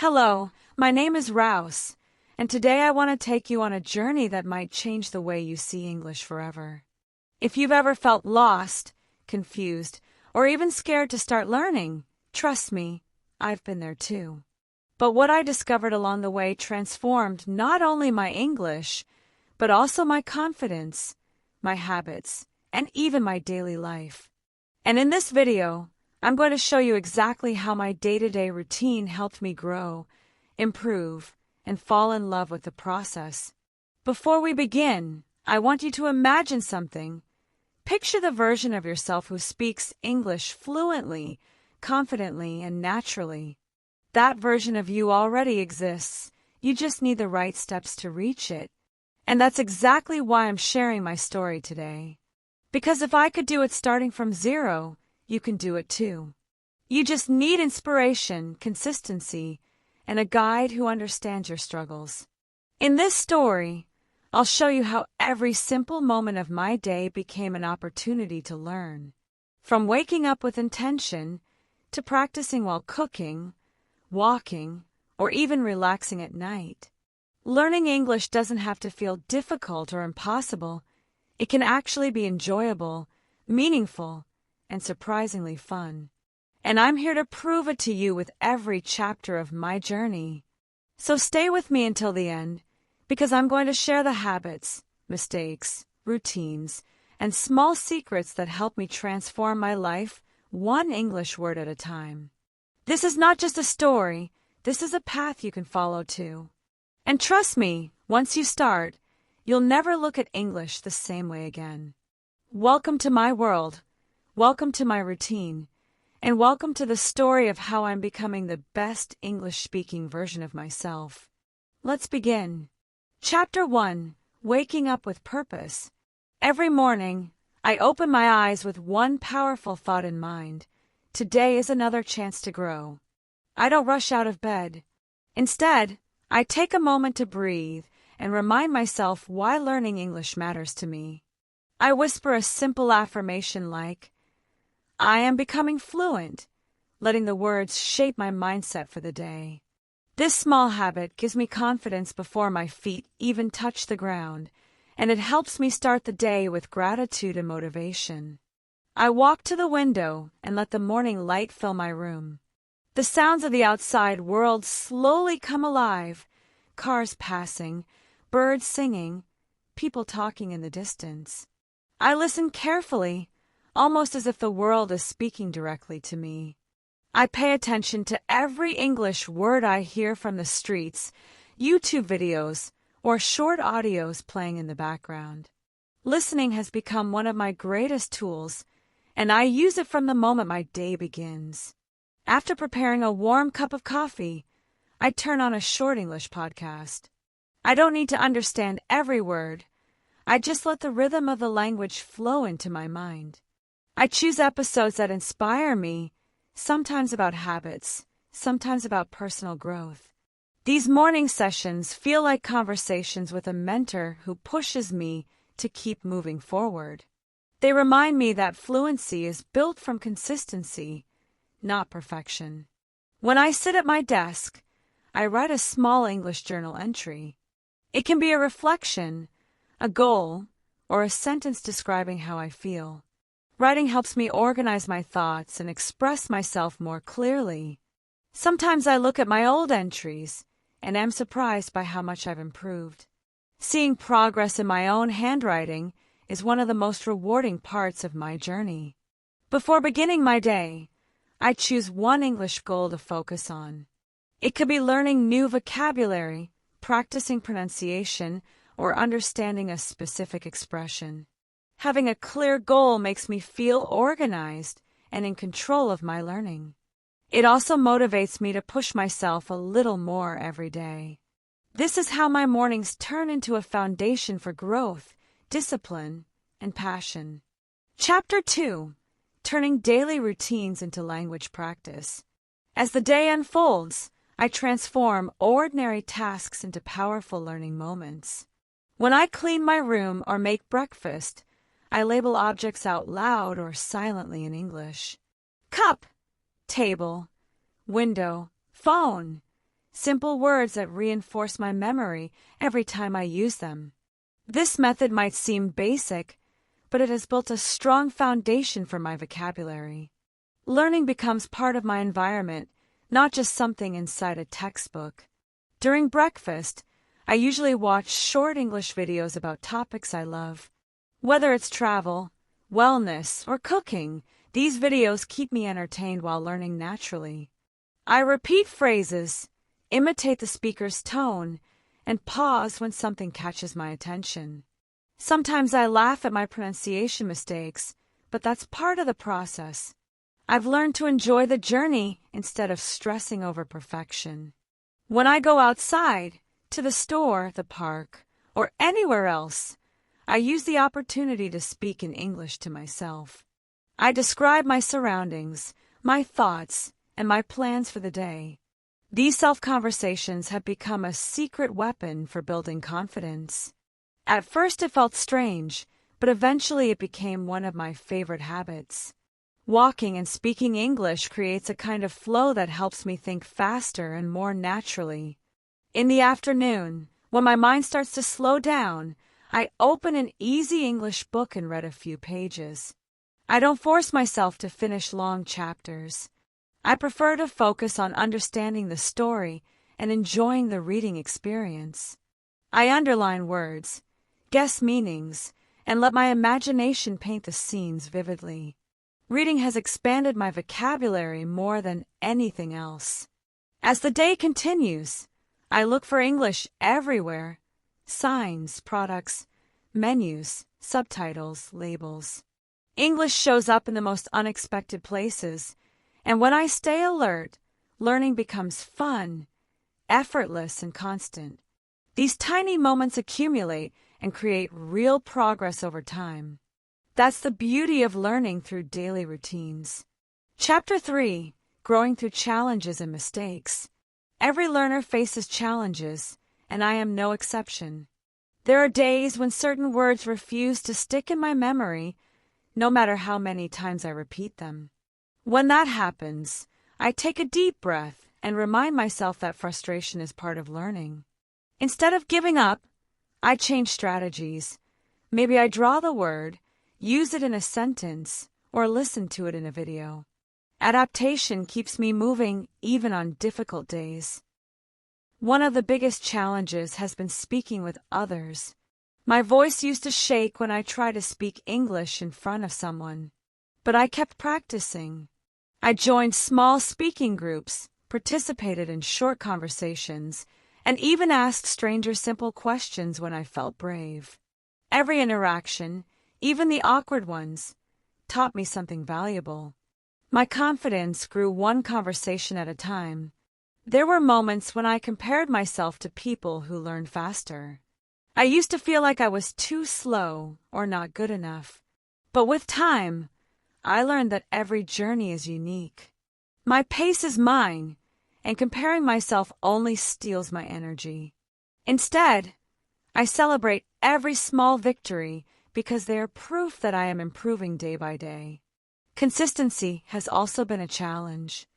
Hello, my name is Rouse, and today I want to take you on a journey that might change the way you see English forever. If you've ever felt lost, confused, or even scared to start learning, trust me, I've been there too. But what I discovered along the way transformed not only my English, but also my confidence, my habits, and even my daily life. And in this video, I'm going to show you exactly how my day-to-day routine helped me grow, improve, and fall in love with the process. Before we begin, I want you to imagine something. Picture the version of yourself who speaks English fluently, confidently, and naturally. That version of you already exists. You just need the right steps to reach it. And that's exactly why I'm sharing my story today. Because if I could do it starting from zero, you can do it too. You just need inspiration, consistency, and a guide who understands your struggles. In this story, I'll show you how every simple moment of my day became an opportunity to learn. From waking up with intention, to practicing while cooking, walking, or even relaxing at night. Learning English doesn't have to feel difficult or impossible. It can actually be enjoyable, meaningful, and surprisingly fun. And I'm here to prove it to you with every chapter of my journey. So stay with me until the end, because I'm going to share the habits, mistakes, routines, and small secrets that help me transform my life one English word at a time. This is not just a story, this is a path you can follow too. And trust me, once you start, you'll never look at English the same way again. Welcome to my world. Welcome to my routine, and welcome to the story of how I'm becoming the best English-speaking version of myself. Let's begin. Chapter 1. Waking up with purpose. Every morning, I open my eyes with one powerful thought in mind. Today is another chance to grow. I don't rush out of bed. Instead, I take a moment to breathe and remind myself why learning English matters to me. I whisper a simple affirmation like, I am becoming fluent, letting the words shape my mindset for the day. This small habit gives me confidence before my feet even touch the ground, and it helps me start the day with gratitude and motivation. I walk to the window and let the morning light fill my room. The sounds of the outside world slowly come alive, cars passing, birds singing, people talking in the distance. I listen carefully, almost as if the world is speaking directly to me. I pay attention to every English word I hear from the streets, YouTube videos, or short audios playing in the background. Listening has become one of my greatest tools, and I use it from the moment my day begins. After preparing a warm cup of coffee, I turn on a short English podcast. I don't need to understand every word. I just let the rhythm of the language flow into my mind. I choose episodes that inspire me, sometimes about habits, sometimes about personal growth. These morning sessions feel like conversations with a mentor who pushes me to keep moving forward. They remind me that fluency is built from consistency, not perfection. When I sit at my desk, I write a small English journal entry. It can be a reflection, a goal, or a sentence describing how I feel. Writing helps me organize my thoughts and express myself more clearly. Sometimes I look at my old entries and am surprised by how much I've improved. Seeing progress in my own handwriting is one of the most rewarding parts of my journey. Before beginning my day, I choose one English goal to focus on. It could be learning new vocabulary, practicing pronunciation, or understanding a specific expression. Having a clear goal makes me feel organized and in control of my learning. It also motivates me to push myself a little more every day. This is how my mornings turn into a foundation for growth, discipline, and passion. Chapter 2. Turning daily routines into language practice. As the day unfolds, I transform ordinary tasks into powerful learning moments. When I clean my room or make breakfast, I label objects out loud or silently in English. Cup, table, window, phone. simple words that reinforce my memory every time I use them. This method might seem basic, but it has built a strong foundation for my vocabulary. Learning becomes part of my environment, not just something inside a textbook. During breakfast, I usually watch short English videos about topics I love. Whether it's travel, wellness, or cooking, these videos keep me entertained while learning naturally. I repeat phrases, imitate the speaker's tone, and pause when something catches my attention. Sometimes I laugh at my pronunciation mistakes, but that's part of the process. I've learned to enjoy the journey instead of stressing over perfection. When I go outside, to the store, the park, or anywhere else, I use the opportunity to speak in English to myself. I describe my surroundings, my thoughts, and my plans for the day. These self-conversations have become a secret weapon for building confidence. At first it felt strange, but eventually it became one of my favorite habits. Walking and speaking English creates a kind of flow that helps me think faster and more naturally. In the afternoon, when my mind starts to slow down, I open an easy English book and read a few pages. I don't force myself to finish long chapters. I prefer to focus on understanding the story and enjoying the reading experience. I underline words, guess meanings, and let my imagination paint the scenes vividly. Reading has expanded my vocabulary more than anything else. As the day continues, I look for English everywhere: signs, products, menus, subtitles, labels. English shows up in the most unexpected places, and when I stay alert, learning becomes fun, effortless, and constant. These tiny moments accumulate and create real progress over time. That's the beauty of learning through daily routines. Chapter 3: Growing Through Challenges and Mistakes. Every learner faces challenges, and I am no exception. There are days when certain words refuse to stick in my memory, no matter how many times I repeat them. When that happens, I take a deep breath and remind myself that frustration is part of learning. Instead of giving up, I change strategies. Maybe I draw the word, use it in a sentence, or listen to it in a video. Adaptation keeps me moving even on difficult days. One of the biggest challenges has been speaking with others. My voice used to shake when I tried to speak English in front of someone, but I kept practicing. I joined small speaking groups, participated in short conversations, and even asked strangers simple questions when I felt brave. Every interaction, even the awkward ones, taught me something valuable. My confidence grew one conversation at a time. There were moments when I compared myself to people who learned faster. I used to feel like I was too slow or not good enough. But with time, I learned that every journey is unique. My pace is mine, and comparing myself only steals my energy. Instead, I celebrate every small victory because they are proof that I am improving day by day. Consistency has also been a challenge.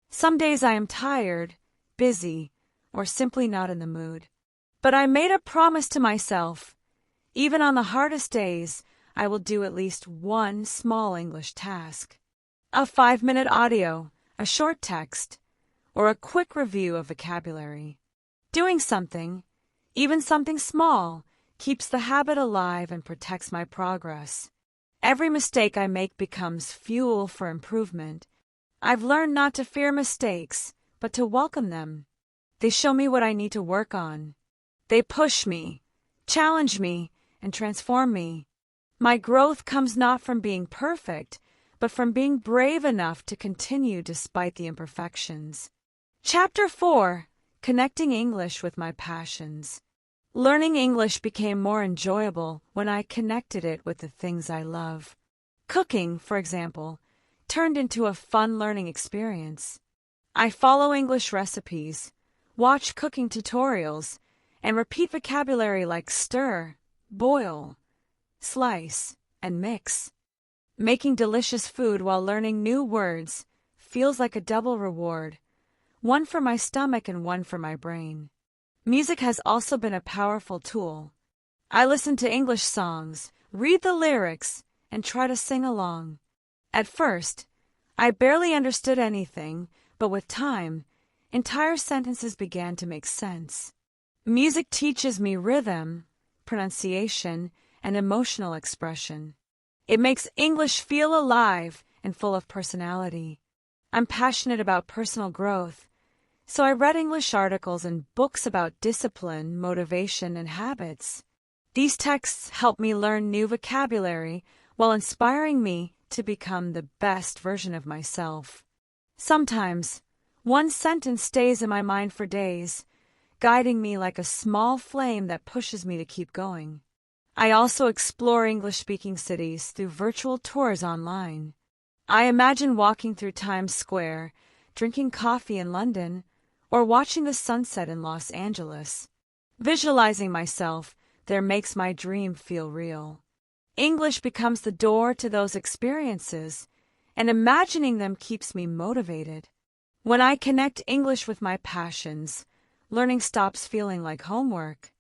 Some days I am tired, busy, or simply not in the mood. But I made a promise to myself. Even on the hardest days, I will do at least one small English task. A 5-minute audio, a short text, or a quick review of vocabulary. Doing something, even something small, keeps the habit alive and protects my progress. Every mistake I make becomes fuel for improvement. I've learned not to fear mistakes, but to welcome them. They show me what I need to work on. They push me, challenge me, and transform me. My growth comes not from being perfect, but from being brave enough to continue despite the imperfections. Chapter 4: Connecting English with My Passions. Learning English became more enjoyable when I connected it with the things I love. Cooking, for example, turned into a fun learning experience. I follow English recipes, watch cooking tutorials, and repeat vocabulary like stir, boil, slice, and mix. Making delicious food while learning new words feels like a double reward. one for my stomach and one for my brain. Music has also been a powerful tool. I listen to English songs, read the lyrics, and try to sing along. At first, I barely understood anything, but with time, entire sentences began to make sense. Music teaches me rhythm, pronunciation, and emotional expression. It makes English feel alive and full of personality. I'm passionate about personal growth, so I read English articles and books about discipline, motivation, and habits. These texts help me learn new vocabulary while inspiring me to become the best version of myself. Sometimes, one sentence stays in my mind for days, guiding me like a small flame that pushes me to keep going. I also explore English-speaking cities through virtual tours online. I imagine walking through Times Square, drinking coffee in London, or watching the sunset in Los Angeles. Visualizing myself there makes my dream feel real. English becomes the door to those experiences, and imagining them keeps me motivated. When I connect English with my passions, learning stops feeling like homework.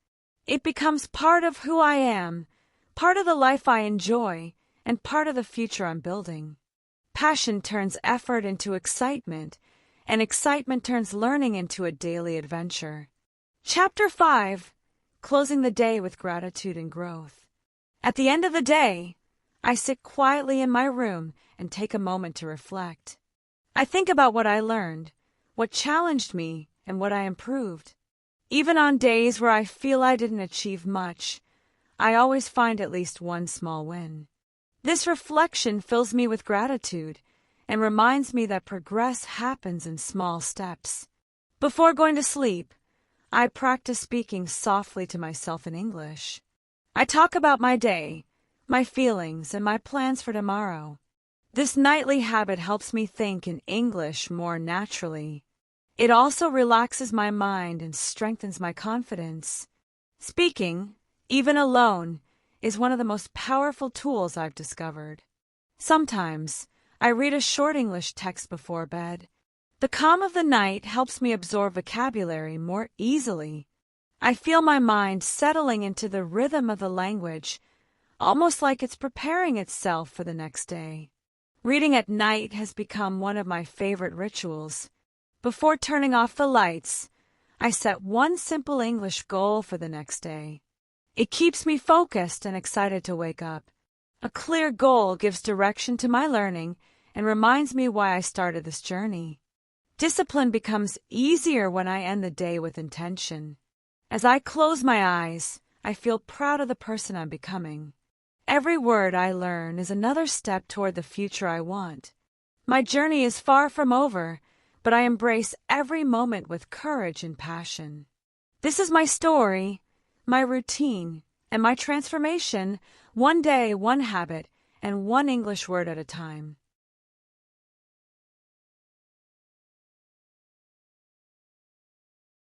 It becomes part of who I am, part of the life I enjoy, and part of the future I'm building. Passion turns effort into excitement, and excitement turns learning into a daily adventure. Chapter 5: Closing the Day with Gratitude and Growth. At the end of the day, I sit quietly in my room and take a moment to reflect. I think about what I learned, what challenged me, and what I improved. Even on days where I feel I didn't achieve much, I always find at least one small win. This reflection fills me with gratitude and reminds me that progress happens in small steps. Before going to sleep, I practice speaking softly to myself in English. I talk about my day, my feelings, and my plans for tomorrow. This nightly habit helps me think in English more naturally. It also relaxes my mind and strengthens my confidence. Speaking, even alone, is one of the most powerful tools I've discovered. Sometimes, I read a short English text before bed. The calm of the night helps me absorb vocabulary more easily. I feel my mind settling into the rhythm of the language, almost like it's preparing itself for the next day. Reading at night has become one of my favorite rituals. Before turning off the lights, I set one simple English goal for the next day. It keeps me focused and excited to wake up. A clear goal gives direction to my learning and reminds me why I started this journey. Discipline becomes easier when I end the day with intention. As I close my eyes, I feel proud of the person I'm becoming. Every word I learn is another step toward the future I want. My journey is far from over, but I embrace every moment with courage and passion. This is my story, my routine, and my transformation, one day, one habit, and one English word at a time.